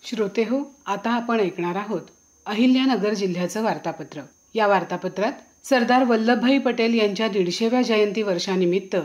श्रोते हो, आता आपण ऐकणार आहोत अहिल्यानगर जिल्ह्याचं वार्तापत्र। या वार्तापत्रात सरदार वल्लभभाई पटेल यांच्या 150व्या जयंती वर्षानिमित्त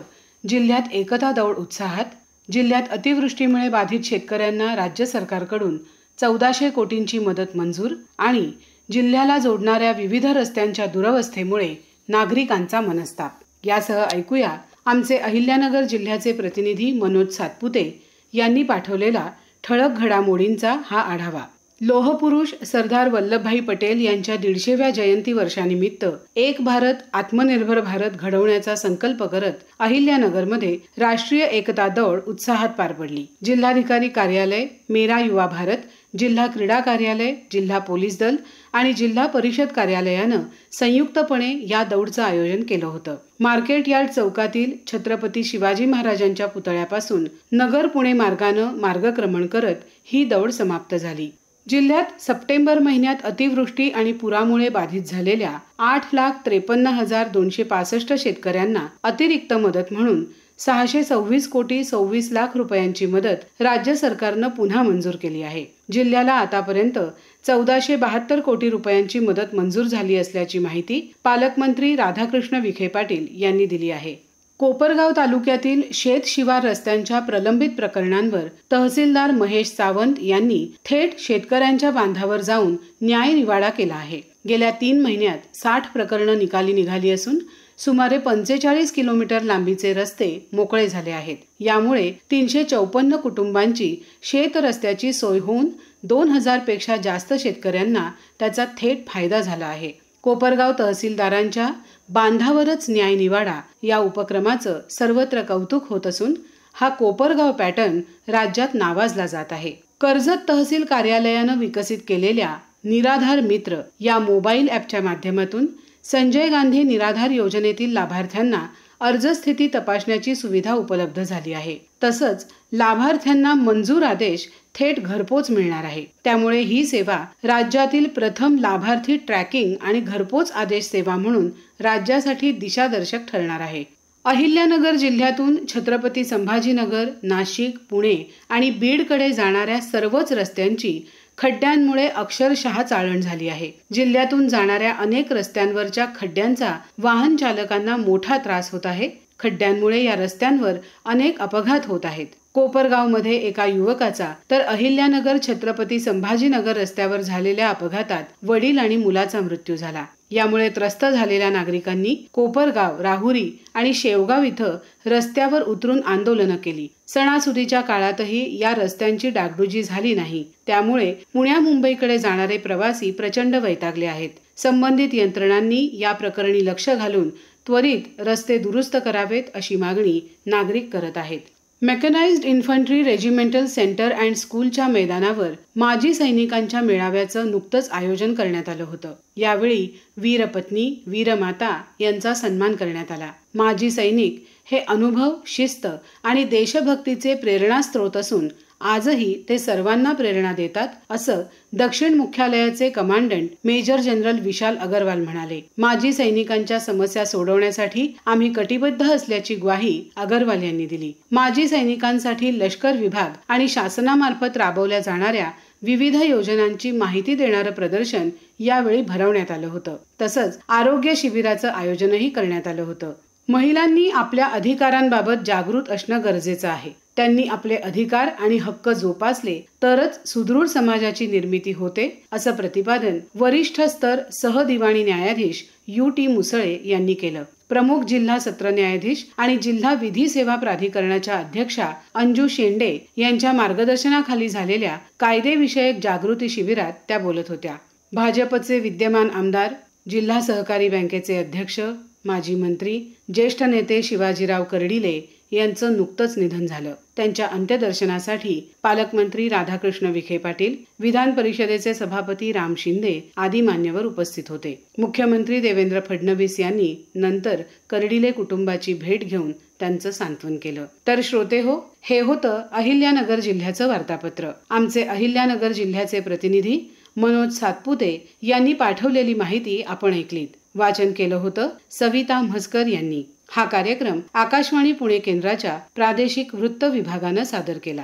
जिल्ह्यात एकता दौड उत्साहात, जिल्ह्यात अतिवृष्टीमुळे बाधित शेतकऱ्यांना राज्य सरकारकडून 1400 कोटींची मदत मंजूर आणि जिल्ह्याला जोडणाऱ्या विविध रस्त्यांच्या दुरवस्थेमुळे नागरिकांचा मनस्ताप। यासह ऐकूया आमचे अहिल्यानगर जिल्ह्याचे प्रतिनिधी मनोज सातपुते यांनी पाठवलेला ठळक घडामोडींचा हा आढावा। लोहपुरुष सरदार वल्लभभाई पटेल यांच्या 150व्या जयंती वर्षानिमित्त एक भारत आत्मनिर्भर भारत घडवण्याचा संकल्प करत अहिल्यानगरमध्ये राष्ट्रीय एकता दौड उत्साहात पार पडली। जिल्हाधिकारी कार्यालय, मेरा युवा भारत, जिल्हा क्रीडा कार्यालय, जिल्हा पोलीस दल आणि जिल्हा परिषद कार्यालयानं संयुक्तपणे या दौडचं आयोजन केलं होतं। मार्केट यार्ड चौकातील छत्रपती शिवाजी महाराजांच्या पुतळ्यापासून नगर पुणे मार्गानं मार्गक्रमण करत ही दौड समाप्त झाली। जिल्ह्यात सप्टेंबर महिन्यात अतिवृष्टी आणि पुरामुळे बाधित झालेल्या 8,53,265 शेतकऱ्यांना अतिरिक्त मदत म्हणून 626 कोटी 26 लाख रुपयांची मदत राज्य सरकारनं पुन्हा मंजूर केली आहे। जिल्ह्याला आतापर्यंत 1472 कोटी रुपयांची मदत मंजूर झाली असल्याची माहिती पालकमंत्री राधाकृष्ण विखे पाटील यांनी दिली आहे। कोपरगाव तालुक्यातील शेत शिवार रस्त्यांच्या प्रलंबित प्रकरणांवर तहसीलदार महेश सावंत यांनी थेट शेतकऱ्यांच्या बांधावर जाऊन न्याय निवाडा केला आहे। गेल्या 3 महिन्यात 60 प्रकरणं निकाली निघाली असून सुमारे 45 किलोमीटर लांबीचे रस्ते मोकळे झाले आहेत। यामुळे 354 कुटुंबांची शेत रस्त्याची सोय होऊन 2000 पेक्षा जास्त शेतकऱ्यांना त्याचा थेट फायदा झाला आहे। कोपरगाव तहसीलदारांच्या बांधावरच न्याय निवाडा या उपक्रमाचं सर्वत्र कौतुक होत असून हा कोपरगाव पॅटर्न राज्यात नावाजला जात आहे। कर्जत तहसील कार्यालयानं विकसित केलेल्या निराधार मित्र या मोबाईल ॲपच्या माध्यमातून संजय गांधी निराधार योजनेतील लाभार्थ्यांना अर्ज स्थिती तपासण्याची सुविधा उपलब्ध झाली आहे। तसंच लाभार्थ्यांना मंजूर आदेश थेट घरपोच मिळणार आहे। त्यामुळे ही सेवा राज्यातील प्रथम लाभार्थी ट्रॅकिंग आणि घरपोच आदेश सेवा म्हणून राज्यासाठी दिशादर्शक ठरणार आहे। अहिल्यानगर जिल्ह्यातून छत्रपती संभाजीनगर, नाशिक, पुणे आणि बीडकडे जाणाऱ्या सर्वच रस्त्यांची खड्ड्यांमुळे अक्षरशः चाळण झाली आहे। जिल्ह्यातून जाणाऱ्या अनेक रस्त्यांवरच्या खड्ड्यांचा वाहन चालकांना मोठा त्रास होत आहे। खड्ड्यांमुळे या रस्त्यांवर अनेक अपघात होत आहेत। कोपरगावमध्ये एका युवकाचा तर अहिल्यानगर छत्रपती संभाजीनगर रस्त्यावर झालेल्या अपघातात वडील आणि मुलाचा मृत्यू झाला। यामुळे त्रस्त झालेल्या नागरिकांनी कोपरगाव, राहुरी आणि शेवगाव इथं रस्त्यावर उतरून आंदोलनं केली। सणासुदीच्या काळातही या रस्त्यांची डागडुजी झाली नाही। त्यामुळे पुण्या मुंबईकडे जाणारे प्रवासी प्रचंड वैतागले आहेत। संबंधित यंत्रणांनी या प्रकरणी लक्ष घालून त्वरित रस्ते दुरुस्त करावेत अशी मागणी नागरिक करत आहेत। Mechanised infantry regimental centre and स्कूलच्या मैदानावर माजी सैनिकांच्या मेळाव्याचं नुकतंच आयोजन करण्यात आलं होतं। यावेळी वीरपत्नी, वीरमाता यांचा सन्मान करण्यात आला। माजी सैनिक हे अनुभव, शिस्त आणि देशभक्तीचे प्रेरणास्त्रोत असून आजही ते सर्वांना प्रेरणा देतात असं दक्षिण मुख्यालयाचे कमांडंट मेजर जनरल विशाल अगरवाल म्हणाले। माजी सैनिकांच्या समस्या सोडवण्यासाठी आम्ही कटिबद्ध असल्याची ग्वाही अगरवाल यांनी दिली। माजी सैनिकांसाठी लष्कर विभाग आणि शासनामार्फत राबवल्या जाणाऱ्या विविध योजनांची माहिती देणारं प्रदर्शन यावेळी भरवण्यात आलं होतं। तसंच आरोग्य शिबिराचं आयोजनही करण्यात आलं होतं। महिलांनी आपल्या अधिकारांबाबत जागृत असणं गरजेचं आहे। त्यांनी आपले अधिकार आणि हक्क जोपासले तरच सुदृढ समाजाची निर्मिती होते असं प्रतिपादन वरिष्ठ स्तर सहदिवाणी न्यायाधीश UT मुसळे यांनी केलं। प्रमुख जिल्हा सत्र न्यायाधीश आणि जिल्हा विधी सेवा प्राधिकरणाच्या अध्यक्षा अंजू शेंडे यांच्या मार्गदर्शनाखाली झालेल्या कायदेविषयक जागृती शिबिरात त्या बोलत होत्या। भाजपचे विद्यमान आमदार, जिल्हा सहकारी बँकेचे अध्यक्ष, माजी मंत्री, ज्येष्ठ नेते शिवाजीराव कर्डिले यांचं नुकतंच निधन झालं। त्यांच्या अंत्यदर्शनासाठी पालकमंत्री राधाकृष्ण विखे पाटील, विधान परिषदेचे सभापती राम शिंदे आदी मान्यवर उपस्थित होते। मुख्यमंत्री देवेंद्र फडणवीस यांनी नंतर कर्डिले कुटुंबाची भेट घेऊन त्यांचं सांत्वन केलं। तर श्रोते हो, हे होतं अहिल्यानगर जिल्ह्याचं वार्तापत्र। आमचे अहिल्यानगर जिल्ह्याचे प्रतिनिधी मनोज सातपुते यांनी पाठवलेली माहिती आपण ऐकलीत। वाचन केलं होतं सविता म्हसकर यांनी। हा कार्यक्रम आकाशवाणी पुणे केंद्राच्या प्रादेशिक वृत्त विभागानं सादर केला।